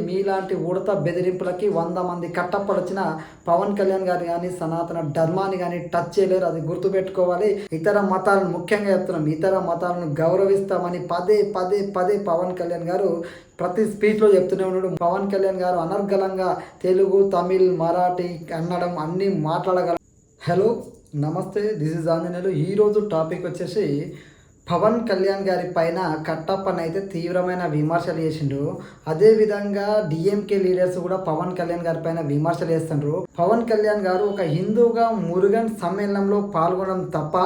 మీలాంటి ఉడత బెదిరింపులకి 100 మంది కట్టప్పలు వచ్చిన పవన్ కళ్యాణ్ గారు కానీ సనాతన ధర్మాన్ని కానీ టచ్ చేయలేరు. అది గుర్తుపెట్టుకోవాలి. ఇతర మతాలను ముఖ్యంగా చెప్తున్నాం, ఇతర మతాలను గౌరవిస్తామని పదే పదే పదే పవన్ కళ్యాణ్ గారు ప్రతి స్పీచ్లో చెప్తూనే ఉన్నాడు. పవన్ కళ్యాణ్ గారు అనర్గళంగా తెలుగు, తమిళ్, మరాఠీ, కన్నడం అన్నీ మాట్లాడగల. హలో, నమస్తే, దిస్ ఇస్ ఆంజనేయులు. ఈరోజు టాపిక్ వచ్చేసి పవన్ కళ్యాణ్ గారి పైన కట్టప్పని అయితే తీవ్రమైన విమర్శలు చేసిండు. అదేవిధంగా డిఎంకే లీడర్స్ కూడా పవన్ కళ్యాణ్ గారి పైన విమర్శలు చేస్తుండ్రు. పవన్ కళ్యాణ్ గారు ఒక హిందూగా మురుగన్ సమ్మేళనంలో పాల్గొనడం తప్ప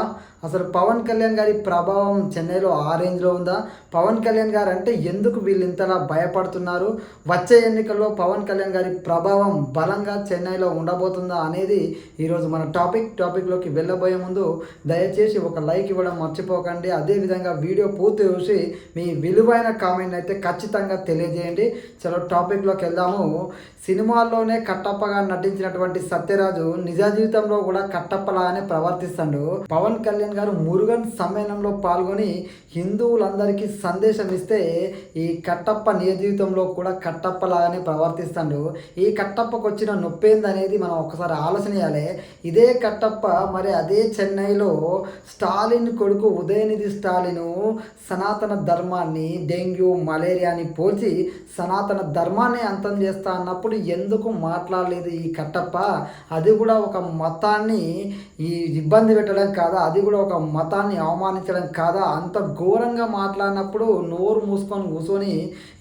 అసలు పవన్ కళ్యాణ్ గారి ప్రభావం చెన్నైలో ఆ రేంజ్లో ఉందా? పవన్ కళ్యాణ్ గారు అంటే ఎందుకు వీళ్ళు ఇంతలా భయపడుతున్నారు? వచ్చే ఎన్నికల్లో పవన్ కళ్యాణ్ గారి ప్రభావం బలంగా చెన్నైలో ఉండబోతుందా అనేది ఈరోజు మన టాపిక్లోకి వెళ్ళబోయే ముందు దయచేసి ఒక లైక్ ఇవ్వడం మర్చిపోకండి. అదేవిధంగా వీడియో పూర్తి చూసి మీ విలువైన కామెంట్ అయితే ఖచ్చితంగా తెలియజేయండి. చలో టాపిక్లోకి వెళ్దాము. సినిమాల్లోనే కట్టప్పగా నటించినటువంటి సత్యరాజు నిజ జీవితంలో కూడా కట్టప్పలాగానే ప్రవర్తిస్తాడు. పవన్ కళ్యాణ్ గారు మురుగన్ సమ్మేళనంలో పాల్గొని హిందువులందరికీ సందేశం ఇస్తే ఈ కట్టప్ప నిజ జీవితంలో కూడా కట్టప్పలాగానే ప్రవర్తిస్తాడు. ఈ కట్టప్పకు వచ్చిన నొప్పేంది అనేది మనం ఒకసారి ఆలోచన చేయాలి. ఇదే కట్టప్ప మరి అదే చెన్నైలో స్టాలిన్ కొడుకు ఉదయనిధి స్టాలిన్ సనాతన ధర్మాన్ని, డెంగ్యూ, మలేరియాని పోల్చి సనాతన ధర్మాన్ని అంతం చేస్తా అన్నప్పుడు ఎందుకు మాట్లాడలేదు ఈ కట్టప్ప? అది కూడా ఒక మతాన్ని ఈ ఇబ్బంది పెట్టడం కాదా? అది కూడా ఒక మతాన్ని అవమానించడం కాదా? అంత ఘోరంగా మాట్లాడినప్పుడు నోరు మూసుకొని కూర్చొని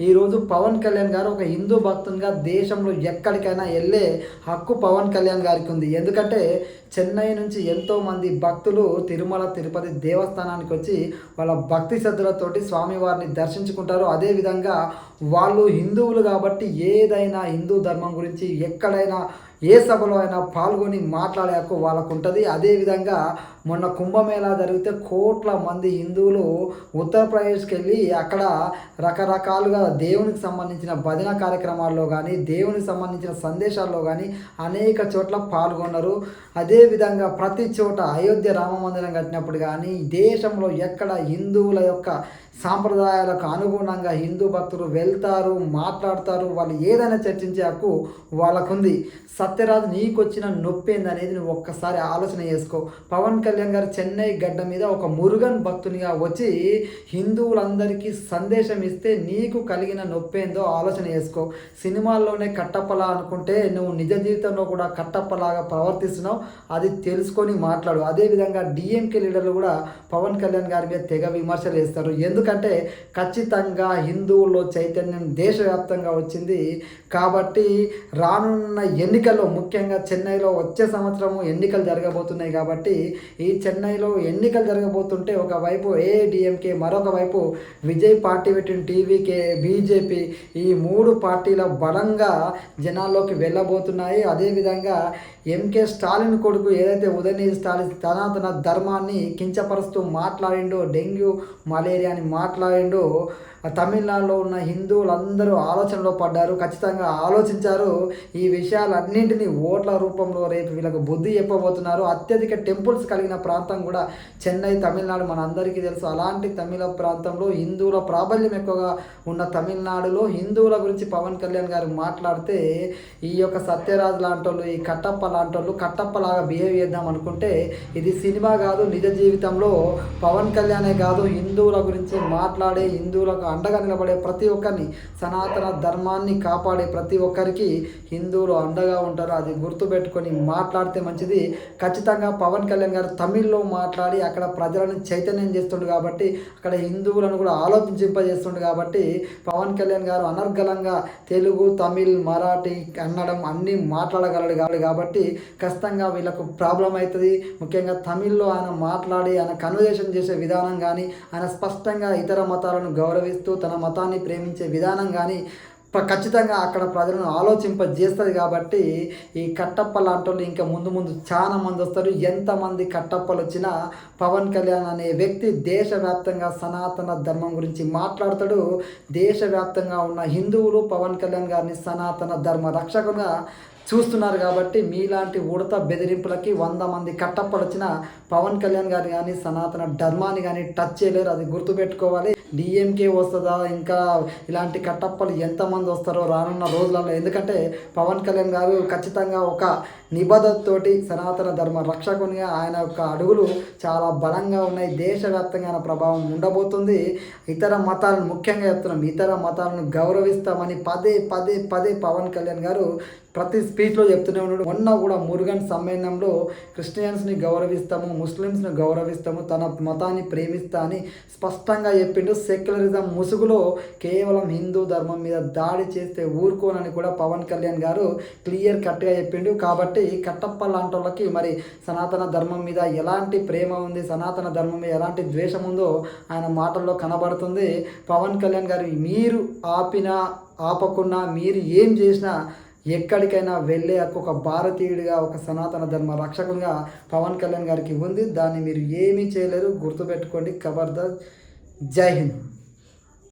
ఈరోజు పవన్ కళ్యాణ్ గారు ఒక హిందూ భక్తునిగా దేశంలో ఎక్కడికైనా వెళ్ళే హక్కు పవన్ కళ్యాణ్ గారికి ఉంది. ఎందుకంటే చెన్నై నుంచి ఎంతోమంది భక్తులు తిరుమల తిరుపతి దేవస్థానానికి వచ్చి వాళ్ళ భక్తి శ్రద్ధలతోటి స్వామివారిని దర్శించుకుంటారు. అదేవిధంగా వాళ్ళు హిందువులు కాబట్టి ఏదైనా హిందూ ధర్మం గురించి ఎక్కడైనా ఏ సభలో అయినా పాల్గొని మాట్లాడే హక్కు వాళ్ళకు ఉంటుంది. అదేవిధంగా మొన్న కుంభమేళా జరిగితే కోట్ల మంది హిందువులు ఉత్తరప్రదేశ్కి వెళ్ళి అక్కడ రకరకాలుగా దేవునికి సంబంధించిన భజన కార్యక్రమాల్లో కానీ దేవునికి సంబంధించిన సందేశాల్లో కానీ అనేక చోట్ల పాల్గొన్నారు. అదేవిధంగా ప్రతి చోట అయోధ్య రామ మందిరం కట్టినప్పుడు కానీ దేశంలో ఎక్కడ హిందువుల యొక్క సాంప్రదాయాలకు అనుగుణంగా హిందూ భక్తులు వెళ్తారు, మాట్లాడతారు, వాళ్ళు ఏదైనా చర్చించే హక్కు వాళ్ళకుంది. సత్యరాజు నీకు వచ్చిన నొప్పి ఏందనేది నువ్వు ఒక్కసారి ఆలోచన చేసుకో. పవన్ కళ్యాణ్ గారు చెన్నై గడ్డ మీద ఒక మురుగన్ భక్తునిగా వచ్చి హిందువులందరికీ సందేశం ఇస్తే నీకు కలిగిన నొప్పి ఏందో ఆలోచన చేసుకో. సినిమాల్లోనే కట్టప్పలా అనుకుంటే నువ్వు నిజ జీవితంలో కూడా కట్టప్పలాగా ప్రవర్తిస్తున్నావు. అది తెలుసుకొని మాట్లాడు. అదేవిధంగా డిఎంకే లీడర్లు కూడా పవన్ కళ్యాణ్ గారి మీద తెగ విమర్శలు చేస్తారు. ఎందుకంటే ఖచ్చితంగా హిందువుల్లో చైతన్యం దేశవ్యాప్తంగా వచ్చింది కాబట్టి రానున్న ఎన్నికల్లో ముఖ్యంగా చెన్నైలో వచ్చే సంవత్సరము ఎన్నికలు జరగబోతున్నాయి కాబట్టి ఈ చెన్నైలో ఎన్నికలు జరగబోతుంటే ఒకవైపు ఏఐడిఎంకే, మరొక వైపు విజయ్ పార్టీ పెట్టిన టీవీకే, బీజేపీ, ఈ 3 పార్టీల బలంగా జనాల్లోకి వెళ్ళబోతున్నాయి. అదేవిధంగా ఎంకే స్టాలిన్ కొడుకు ఏదైతే ఉదయనిధి స్టాలిన్ సనాతన ధర్మాన్ని కించపరుస్తూ మాట్లాడిండో, డెంగ్యూ, మలేరియాని మాట్లాడిండో, తమిళనాడులో ఉన్న హిందువులందరూ ఆలోచనలో పడ్డారు. ఖచ్చితంగా ఆలోచించారు. ఈ విషయాలన్నింటినీ ఓట్ల రూపంలో రేపు వీళ్ళకు బుద్ధి చెప్పబోతున్నారు. అత్యధిక టెంపుల్స్ కలిగిన ప్రాంతం కూడా చెన్నై, తమిళనాడు మన అందరికీ తెలుసు. అలాంటి తమిళ ప్రాంతంలో హిందువుల ప్రాబల్యం ఎక్కువగా ఉన్న తమిళనాడులో హిందువుల గురించి పవన్ కళ్యాణ్ గారు మాట్లాడితే ఈ యొక్క సత్యరాజ్ లాంటి వాళ్ళు, ఈ కట్టప్ప లాంటి వాళ్ళు కట్టప్పలాగా బిహేవ్ చేద్దాం అనుకుంటే ఇది సినిమా కాదు, నిజ జీవితంలో పవన్ కళ్యాణే కాదు హిందువుల గురించి మాట్లాడే, హిందువులకు అండగా నిలబడే ప్రతి ఒక్కరిని, సనాతన ధర్మాన్ని కాపాడే ప్రతి ఒక్కరికి హిందువులు అండగా ఉంటారు. అది గుర్తుపెట్టుకొని మాట్లాడితే మంచిది. ఖచ్చితంగా పవన్ కళ్యాణ్ గారు తమిళ్లో మాట్లాడి అక్కడ ప్రజలను చైతన్యం చేస్తుండు కాబట్టి, అక్కడ హిందువులను కూడా ఆలోచింపజేస్తుండు కాబట్టి పవన్ కళ్యాణ్ గారు అనర్గళంగా తెలుగు, తమిళ్, మరాఠీ, కన్నడం అన్నీ మాట్లాడగలడు కాబట్టి ఖచ్చితంగా వీళ్ళకు ప్రాబ్లం అవుతుంది. ముఖ్యంగా తమిళ్లో ఆయన మాట్లాడి ఆయన కన్వర్జేషన్ చేసే విధానం కానీ, ఆయన స్పష్టంగా ఇతర మతాలను గౌరవిస్తూ తన మతాన్ని ప్రేమించే విధానం కానీ ఖచ్చితంగా అక్కడ ప్రజలను ఆలోచింపజేస్తుంది. కాబట్టి ఈ కట్టప్ప లాంటి వాళ్ళు ఇంకా ముందు చాలా మంది వస్తారు. ఎంతమంది కట్టప్పలు వచ్చినా పవన్ కళ్యాణ్ అనే వ్యక్తి దేశవ్యాప్తంగా సనాతన ధర్మం గురించి మాట్లాడతాడు. దేశవ్యాప్తంగా ఉన్న హిందువులు పవన్ కళ్యాణ్ గారిని సనాతన ధర్మ రక్షకుగా చూస్తున్నారు కాబట్టి మీలాంటి ఉడత బెదిరింపులకి 100 మంది కట్టప్పడొచ్చిన పవన్ కళ్యాణ్ గారు కానీ సనాతన ధర్మాన్ని కానీ టచ్ చేయలేరు. అది గుర్తుపెట్టుకోవాలి. డిఎంకే వస్తుందా, ఇంకా ఇలాంటి కట్టప్పలు ఎంతమంది వస్తారో రానున్న రోజులలో. ఎందుకంటే పవన్ కళ్యాణ్ గారు ఖచ్చితంగా ఒక నిబద్ధతతోటి సనాతన ధర్మ రక్షకునిగా ఆయన యొక్క అడుగులు చాలా బలంగా ఉన్నాయి. దేశవ్యాప్తంగా ఆయన ప్రభావం ఉండబోతుంది. ఇతర మతాలను ముఖ్యంగా చెప్తున్నాం, ఇతర మతాలను గౌరవిస్తామని పదే పదే పదే పవన్ కళ్యాణ్ గారు ప్రతి స్పీచ్లో చెప్తూనే ఉన్నాడు. మొన్న కూడా మురుగన్ సమ్మేళనంలో క్రిస్టియన్స్ని గౌరవిస్తాము, ముస్లిమ్స్ని గౌరవిస్తాము, తన మతాన్ని ప్రేమిస్తా అని స్పష్టంగా చెప్పిండు. సెక్యులరిజం ముసుగులో కేవలం హిందూ ధర్మం మీద దాడి చేస్తే ఊరుకోనని కూడా పవన్ కళ్యాణ్ గారు క్లియర్ కట్గా చెప్పిండు. కాబట్టి కట్టప్ప లాంటి వాళ్ళకి మరి సనాతన ధర్మం మీద ఎలాంటి ప్రేమ ఉంది, సనాతన ధర్మం మీద ఎలాంటి ద్వేషం ఉందో ఆయన మాటల్లో కనబడుతుంది. పవన్ కళ్యాణ్ గారు మీరు ఆపినా ఆపకున్నా, మీరు ఏం చేసినా ఎక్కడికైనా వెళ్ళే హక్కు ఒక భారతీయుడిగా, ఒక సనాతన ధర్మ రక్షకునిగా పవన్ కళ్యాణ్ గారికి ఉంది. దాన్ని మీరు ఏమీ చేయలేరు. గుర్తుపెట్టుకోండి. ఖబర్దార్. జై హింద్.